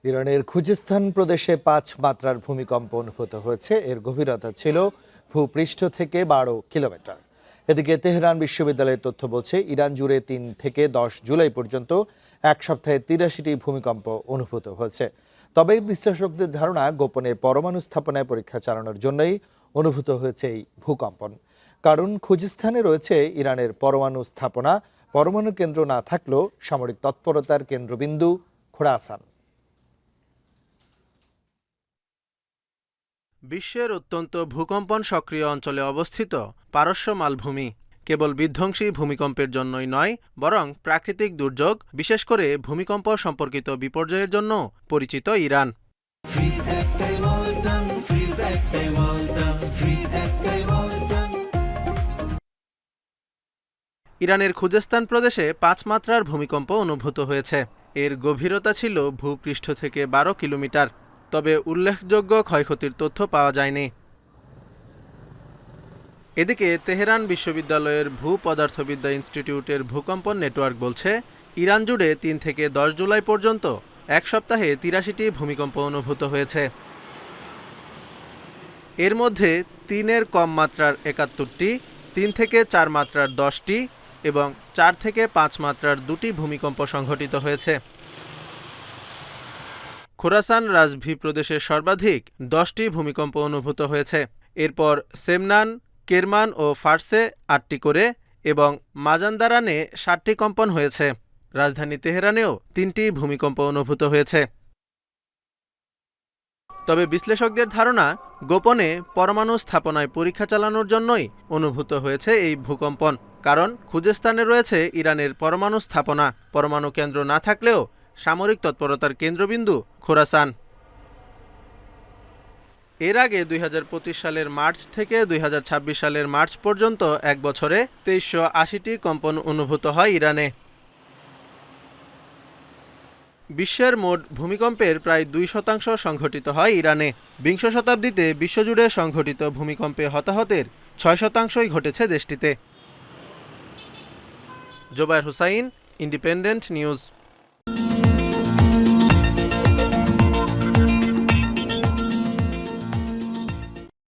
ইরানের খুজিস্তান প্রদেশে ৫ মাত্রার ভূমিকম্প অনুভূত হয়েছে। এর গভীরতা ছিল ভূপৃষ্ঠ থেকে ১২ কিলোমিটার। এদিকে তেহরান বিশ্ববিদ্যালয়ের তথ্য বলছে, ইরান জুড়ে ৩ থেকে ১০ জুলাই পর্যন্ত এক সপ্তাহে ৮৩টি ভূমিকম্প অনুভূত হয়েছে। তবে বিশ্লেষকদের ধারণা, গোপনে পরমাণু স্থাপনায় পরীক্ষা চালানোর জন্যই অনুভূত হয়েছে এই ভূকম্পন। কারণ খুজিস্তানে রয়েছে ইরানের পরমাণু স্থাপনা। পরমাণু কেন্দ্র না থাকলেও সামরিক তৎপরতার কেন্দ্রবিন্দু খোরাসান। বিশ্বের অত্যন্ত ভূকম্পন সক্রিয় অঞ্চলে অবস্থিত পারস্য মালভূমি কেবল বিধ্বংসী ভূমিকম্পের জন্যই নয়, বরং প্রাকৃতিক দুর্যোগ, বিশেষ করে ভূমিকম্প সম্পর্কিত বিপর্যয়ের জন্য পরিচিত ইরান। ইরানের খুজেস্তান প্রদেশে ৫ মাত্রার ভূমিকম্প অনুভূত হয়েছে। এর গভীরতা ছিল ভূপৃষ্ঠ থেকে ১২ কিলোমিটার। তবে উল্লেখযোগ্য ক্ষয়ক্ষতির তথ্য পাওয়া যায়নি। এদিকে তেহরান বিশ্ববিদ্যালয়ের ভূপদার্থবিদ্যা ইনস্টিটিউটের ভূকম্পন নেটওয়ার্ক বলছে, ইরান জুড়ে ৩ থেকে ১০ জুলাই পর্যন্ত এক সপ্তাহে ৮৩টি ভূমিকম্প অনুভূত হয়েছে। এর মধ্যে ৩-এর কম মাত্রার ৭১টি, ৩ থেকে ৪ মাত্রার ১০টি এবং ৪ থেকে ৫ মাত্রার ২টি ভূমিকম্প সংঘটিত হয়েছে। খোরাসান রাজভি প্রদেশে সর্বাধিক ১০টি ভূমিকম্প অনুভূত হয়েছে। এরপর সেমনান, কেরমান ও ফার্সে ৮টি করে এবং মাজান্দারানে ৭টি কম্পন হয়েছে। রাজধানী তেহরানেও ৩টি ভূমিকম্প অনুভূত হয়েছে। তবে বিশ্লেষকদের ধারণা, গোপনে পরমাণু স্থাপনায় পরীক্ষা চালানোর জন্যই অনুভূত হয়েছে এই ভূকম্পন। কারণ খুজেস্তানে রয়েছে ইরানের পরমাণু স্থাপনা। পরমাণু কেন্দ্র না থাকলেও সামরিক তৎপরতার কেন্দ্রবিন্দু খোরাসান। এর আগে ২০২৫ সালের মার্চ থেকে ২০২৬ সালের মার্চ পর্যন্ত এক বছরে ২৩৮০টি কম্পন অনুভূত হয় ইরানে। বিশ্বের মোট ভূমিকম্পের প্রায় ২% সংঘটিত হয় ইরানে। বিংশ শতাব্দীতে বিশ্বজুড়ে সংঘটিত ভূমিকম্পে হতাহতের ৬% ঘটেছে দেশটিতে। Zobayer Hussain, Independent news.